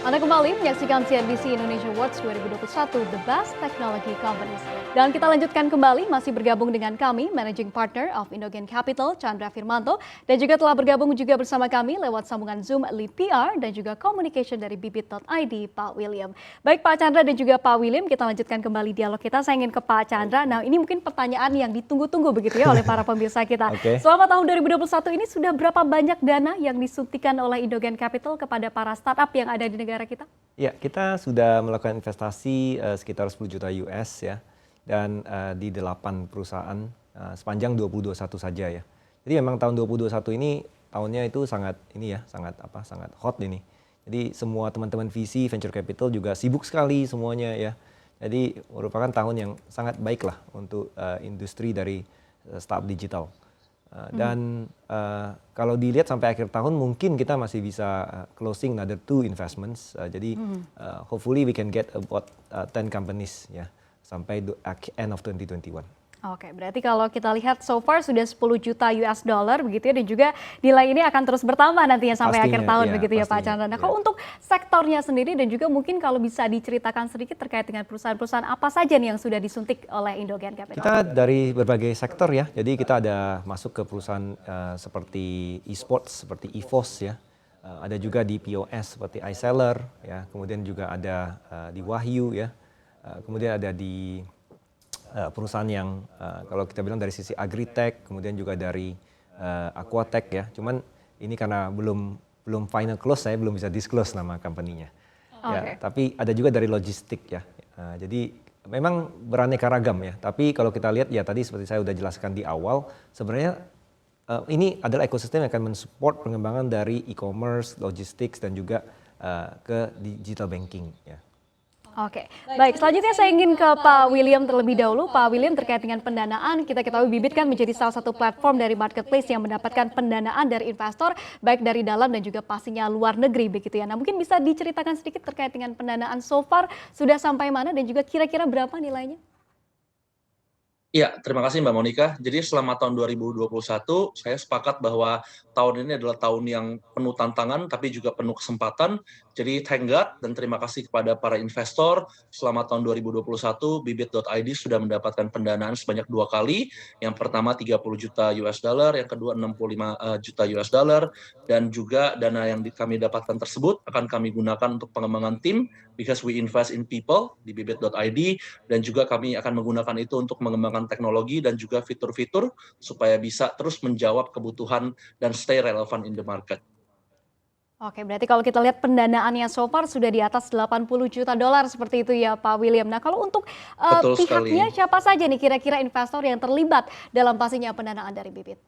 Anda kembali menyaksikan CNBC Indonesia Awards 2021 The Best Technology Companies. Dan kita lanjutkan kembali, masih bergabung dengan kami, Managing Partner of Indogen Capital, Chandra Firmanto. Dan juga telah bergabung juga bersama kami lewat sambungan Zoom Lead PR dan juga Communication dari Bibit.id, Pak William. Baik Pak Chandra dan juga Pak William, kita lanjutkan kembali dialog kita. Saya ingin ke Pak Chandra. Nah ini mungkin pertanyaan yang ditunggu-tunggu begitu ya oleh para pemirsa kita. Selama tahun 2021 ini sudah berapa banyak dana yang disuntikan oleh Indogen Capital kepada para startup yang ada di negara kita? Ya, kita sudah melakukan investasi sekitar 10 juta US ya, dan di 8 perusahaan sepanjang 2021 saja ya. Jadi memang tahun 2021 ini tahunnya itu sangat hot ini. Jadi semua teman-teman VC, venture capital juga sibuk sekali semuanya ya. Jadi merupakan tahun yang sangat baik lah untuk industri dari startup digital. Dan kalau dilihat sampai akhir tahun mungkin kita masih bisa closing another 2 investments. Jadi hopefully we can get about 10 companies ya sampai end of 2021. Oke, berarti kalau kita lihat so far sudah 10 juta US dollar begitu ya, dan juga nilai ini akan terus bertambah nantinya sampai akhir tahun begitu ya Pak Chandra. Nah kalau untuk sektornya sendiri dan juga mungkin kalau bisa diceritakan sedikit terkait dengan perusahaan-perusahaan apa saja nih yang sudah disuntik oleh Indogen Capital? Kita dari berbagai sektor ya, jadi kita ada masuk ke perusahaan seperti e-sports, seperti EVOS ya. Ada juga di POS seperti iSeller ya, kemudian juga ada di Wahyu ya, kemudian ada di perusahaan yang kalau kita bilang dari sisi agritech, kemudian juga dari aquatech ya. Cuman ini karena belum final close, saya belum bisa disclose nama company-nya. Ya, tapi ada juga dari logistik ya. Jadi memang beraneka ragam ya. Tapi kalau kita lihat ya tadi seperti saya sudah jelaskan di awal, sebenarnya ini adalah ekosistem yang akan mensupport pengembangan dari e-commerce, logistics dan juga ke digital banking ya. Oke, baik. Selanjutnya saya ingin ke Pak William terlebih dahulu. Pak William, terkait dengan pendanaan, kita ketahui Bibit kan menjadi salah satu platform dari marketplace yang mendapatkan pendanaan dari investor, baik dari dalam dan juga pastinya luar negeri begitu ya. Nah mungkin bisa diceritakan sedikit terkait dengan pendanaan so far, sudah sampai mana dan juga kira-kira berapa nilainya? Iya, terima kasih Mbak Monica. Jadi selama tahun 2021, saya sepakat bahwa tahun ini adalah tahun yang penuh tantangan, tapi juga penuh kesempatan. Jadi thank God dan terima kasih kepada para investor. Selama tahun 2021, Bibit.id sudah mendapatkan pendanaan sebanyak 2 kali. Yang pertama 30 juta US dollar, yang kedua 65 juta US dollar. Dan juga dana yang kami dapatkan tersebut akan kami gunakan untuk pengembangan tim, because we invest in people di Bibit.id, dan juga kami akan menggunakan itu untuk mengembangkan teknologi dan juga fitur-fitur supaya bisa terus menjawab kebutuhan dan stay relevant in the market. Oke, berarti kalau kita lihat pendanaannya so far sudah di atas 80 juta dolar seperti itu ya Pak William. Nah kalau untuk pihaknya siapa saja nih kira-kira investor yang terlibat dalam pastinya pendanaan dari Bibit?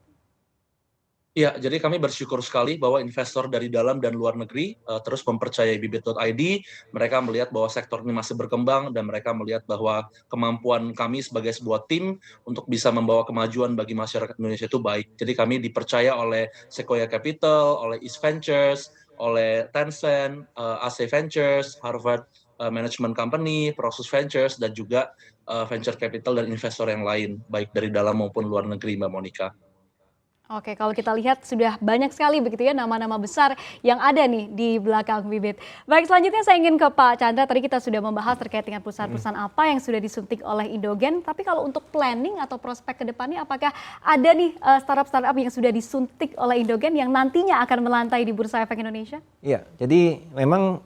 Ya, jadi kami bersyukur sekali bahwa investor dari dalam dan luar negeri terus mempercayai Bibit.id. Mereka melihat bahwa sektor ini masih berkembang dan mereka melihat bahwa kemampuan kami sebagai sebuah tim untuk bisa membawa kemajuan bagi masyarakat Indonesia itu baik. Jadi kami dipercaya oleh Sequoia Capital, oleh East Ventures, oleh Tencent, AC Ventures, Harvard Management Company, Prosus Ventures, dan juga venture capital dan investor yang lain, baik dari dalam maupun luar negeri, Mbak Monica. Oke, kalau kita lihat sudah banyak sekali begitu ya nama-nama besar yang ada nih di belakang Bibit. Baik, selanjutnya saya ingin ke Pak Chandra. Tadi kita sudah membahas terkait dengan perusahaan-perusahaan apa yang sudah disuntik oleh Indogen. Tapi kalau untuk planning atau prospek ke depannya, apakah ada nih startup-startup yang sudah disuntik oleh Indogen yang nantinya akan melantai di Bursa Efek Indonesia? Iya, jadi memang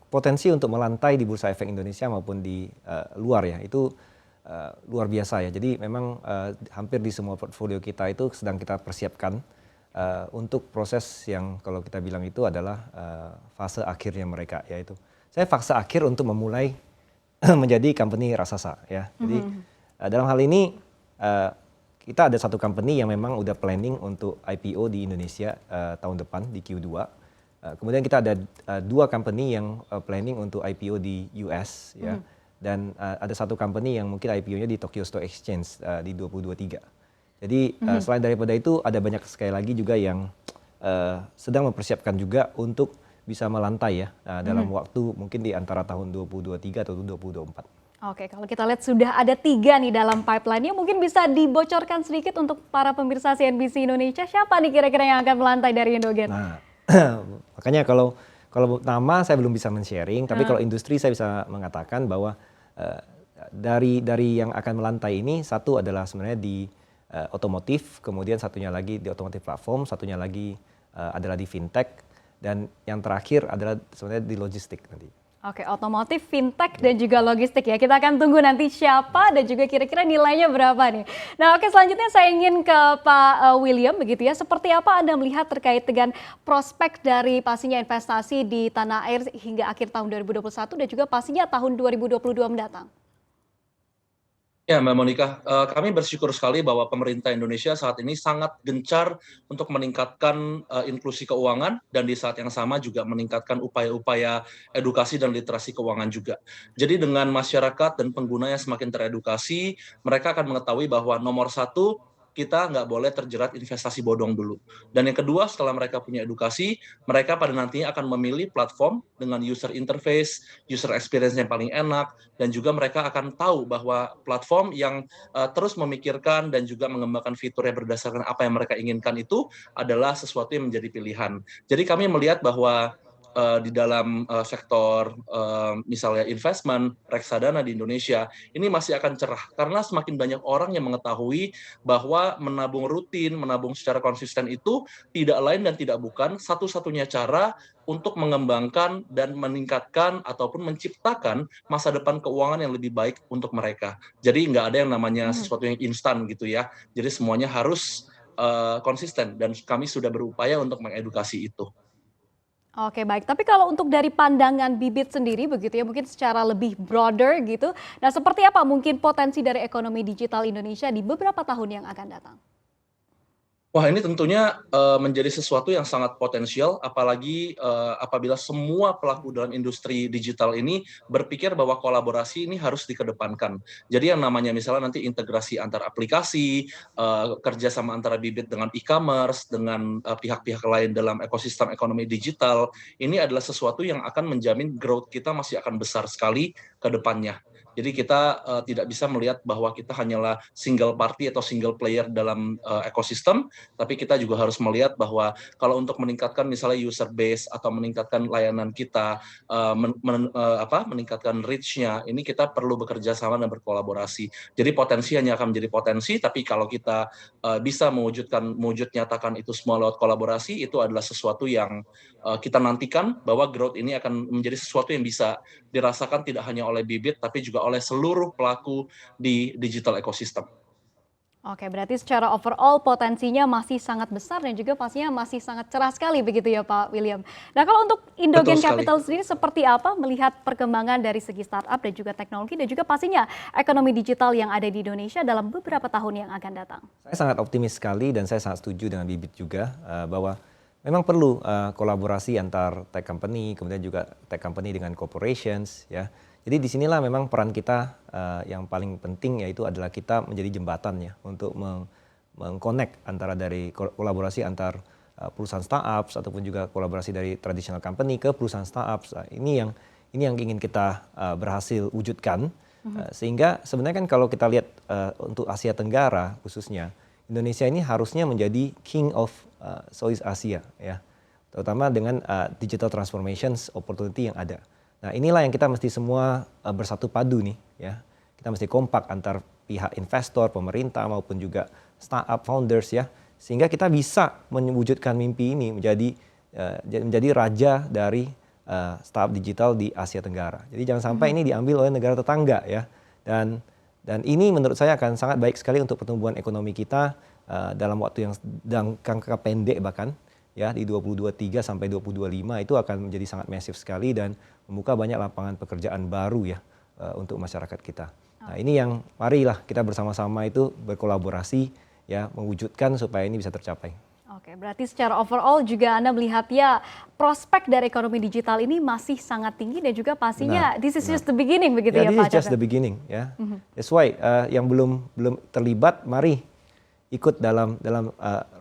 potensi untuk melantai di Bursa Efek Indonesia maupun di luar ya, itu luar biasa ya. Jadi memang hampir di semua portfolio kita itu sedang kita persiapkan untuk proses yang kalau kita bilang itu adalah fase akhirnya mereka, yaitu saya fase akhir untuk memulai menjadi company raksasa ya. Jadi dalam hal ini kita ada satu company yang memang udah planning untuk IPO di Indonesia tahun depan di Q2. Kemudian kita ada 2 company yang planning untuk IPO di US ya. Dan ada satu company yang mungkin IPO-nya di Tokyo Stock Exchange di 2023. Jadi selain daripada itu ada banyak sekali lagi juga yang sedang mempersiapkan juga untuk bisa melantai ya dalam waktu mungkin di antara tahun 2023 atau 2024. Oke, kalau kita lihat sudah ada 3 nih dalam pipeline-nya, mungkin bisa dibocorkan sedikit untuk para pemirsa CNBC Indonesia, siapa nih kira-kira yang akan melantai dari Indogen? Nah, makanya kalau Kalau nama saya belum bisa men-sharing, tapi kalau industri saya bisa mengatakan bahwa dari yang akan melantai ini, satu adalah sebenarnya di otomotif, kemudian satunya lagi di otomotif platform, satunya lagi adalah di fintech, dan yang terakhir adalah sebenarnya di logistik nanti. Oke, otomotif, fintech, dan juga logistik ya. Kita akan tunggu nanti siapa dan juga kira-kira nilainya berapa nih. Nah oke, selanjutnya saya ingin ke Pak William begitu ya. Seperti apa Anda melihat terkait dengan prospek dari pastinya investasi di tanah air hingga akhir tahun 2021 dan juga pastinya tahun 2022 mendatang? Ya, Mbak Monica, kami bersyukur sekali bahwa pemerintah Indonesia saat ini sangat gencar untuk meningkatkan inklusi keuangan dan di saat yang sama juga meningkatkan upaya-upaya edukasi dan literasi keuangan juga. Jadi dengan masyarakat dan pengguna yang semakin teredukasi, mereka akan mengetahui bahwa nomor satu, kita nggak boleh terjerat investasi bodong dulu. Dan yang kedua, setelah mereka punya edukasi, mereka pada nantinya akan memilih platform dengan user interface, user experience yang paling enak, dan juga mereka akan tahu bahwa platform yang terus memikirkan dan juga mengembangkan fiturnya berdasarkan apa yang mereka inginkan itu adalah sesuatu yang menjadi pilihan. Jadi kami melihat bahwa di dalam sektor misalnya investment, reksadana di Indonesia, ini masih akan cerah karena semakin banyak orang yang mengetahui bahwa menabung rutin, menabung secara konsisten itu tidak lain dan tidak bukan satu-satunya cara untuk mengembangkan dan meningkatkan ataupun menciptakan masa depan keuangan yang lebih baik untuk mereka. Jadi nggak ada yang namanya sesuatu yang instan gitu ya. Jadi semuanya harus konsisten dan kami sudah berupaya untuk mengedukasi itu. Oke baik, tapi kalau untuk dari pandangan Bibit sendiri begitu ya, mungkin secara lebih broader gitu. Nah seperti apa mungkin potensi dari ekonomi digital Indonesia di beberapa tahun yang akan datang? Wah, ini tentunya menjadi sesuatu yang sangat potensial, apalagi apabila semua pelaku dalam industri digital ini berpikir bahwa kolaborasi ini harus dikedepankan. Jadi yang namanya misalnya nanti integrasi antar aplikasi, kerjasama antara Bibit dengan e-commerce, dengan pihak-pihak lain dalam ekosistem ekonomi digital, ini adalah sesuatu yang akan menjamin growth kita masih akan besar sekali ke depannya. Jadi kita tidak bisa melihat bahwa kita hanyalah single party atau single player dalam ekosistem, tapi kita juga harus melihat bahwa kalau untuk meningkatkan misalnya user base atau meningkatkan layanan kita, meningkatkan reach-nya, ini kita perlu bekerja sama dan berkolaborasi. Jadi potensi hanya akan menjadi potensi, tapi kalau kita bisa mewujud nyatakan itu semua lewat kolaborasi, itu adalah sesuatu yang kita nantikan bahwa growth ini akan menjadi sesuatu yang bisa dirasakan tidak hanya oleh Bibit, tapi juga oleh seluruh pelaku di digital ekosistem. Oke, berarti secara overall potensinya masih sangat besar dan juga pastinya masih sangat cerah sekali begitu ya Pak William. Nah kalau untuk Indogen Capital sendiri seperti apa melihat perkembangan dari segi startup dan juga teknologi dan juga pastinya ekonomi digital yang ada di Indonesia dalam beberapa tahun yang akan datang? Saya sangat optimis sekali dan saya sangat setuju dengan Bibit juga bahwa memang perlu kolaborasi antar tech company, kemudian juga tech company dengan corporations ya. Jadi disinilah memang peran kita yang paling penting yaitu adalah kita menjadi jembatan ya untuk mengconnect antara dari kolaborasi antar perusahaan startups ataupun juga kolaborasi dari traditional company ke perusahaan startups. Ini yang ingin kita berhasil wujudkan sehingga sebenarnya kan kalau kita lihat untuk Asia Tenggara khususnya Indonesia ini harusnya menjadi king of Southeast Asia ya, terutama dengan digital transformations opportunity yang ada. Nah inilah yang kita mesti semua bersatu padu nih ya. Kita mesti kompak antar pihak investor, pemerintah maupun juga startup founders ya. Sehingga kita bisa mewujudkan mimpi ini menjadi raja dari startup digital di Asia Tenggara. Jadi jangan sampai ini diambil oleh negara tetangga ya. Dan ini menurut saya akan sangat baik sekali untuk pertumbuhan ekonomi kita dalam waktu yang jangka pendek bahkan. Ya di 2023 sampai 2025 itu akan menjadi sangat masif sekali dan membuka banyak lapangan pekerjaan baru ya untuk masyarakat kita. Nah ini yang marilah kita bersama-sama itu berkolaborasi ya mewujudkan supaya ini bisa tercapai. Oke, berarti secara overall juga Anda melihat ya prospek dari ekonomi digital ini masih sangat tinggi dan juga pastinya this is just the beginning begitu ya Pak. This is just the beginning ya. That's why yang belum terlibat mari ikut dalam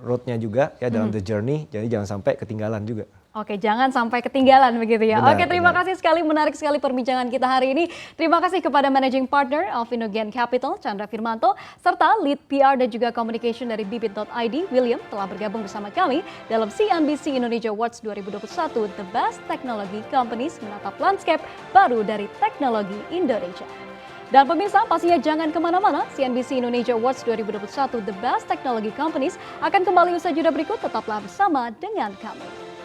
roadnya juga ya dalam the journey, jadi jangan sampai ketinggalan juga. Oke, jangan sampai ketinggalan begitu ya. Benar, Oke, terima benar. kasih sekali, menarik sekali perbincangan kita hari ini. Terima kasih kepada Managing Partner of Indogen Capital, Chandra Firmanto, serta Lead PR dan juga Communication dari Bibit.id, William, telah bergabung bersama kami dalam CNBC Indonesia Awards 2021, The Best Technology Companies menatap landscape baru dari teknologi Indonesia. Dan pemirsa, pastinya jangan kemana-mana, CNBC Indonesia Awards 2021 The Best Technology Companies akan kembali usai jeda berikut, tetaplah bersama dengan kami.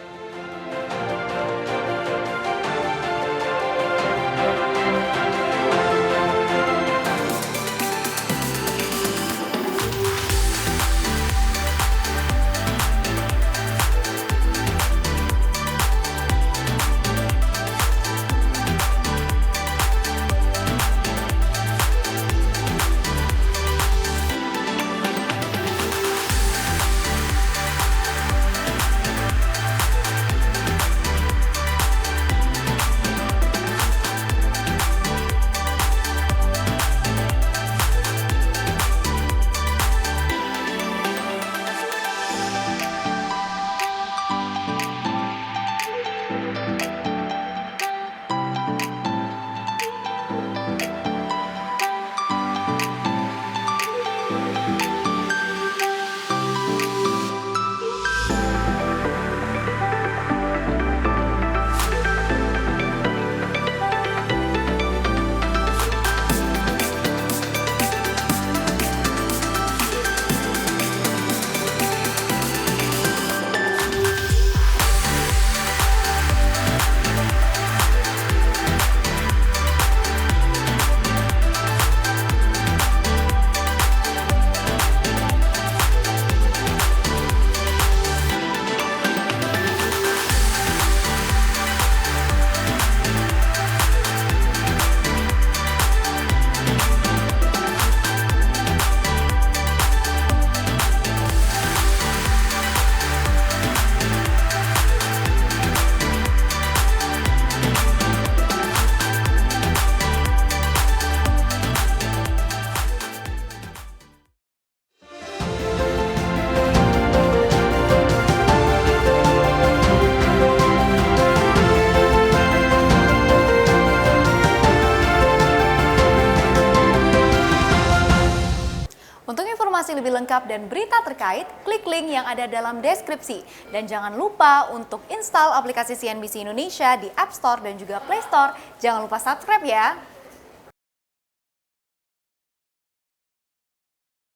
Untuk informasi lebih lengkap dan berita terkait, klik link yang ada dalam deskripsi. Dan jangan lupa untuk install aplikasi CNBC Indonesia di App Store dan juga Play Store. Jangan lupa subscribe ya.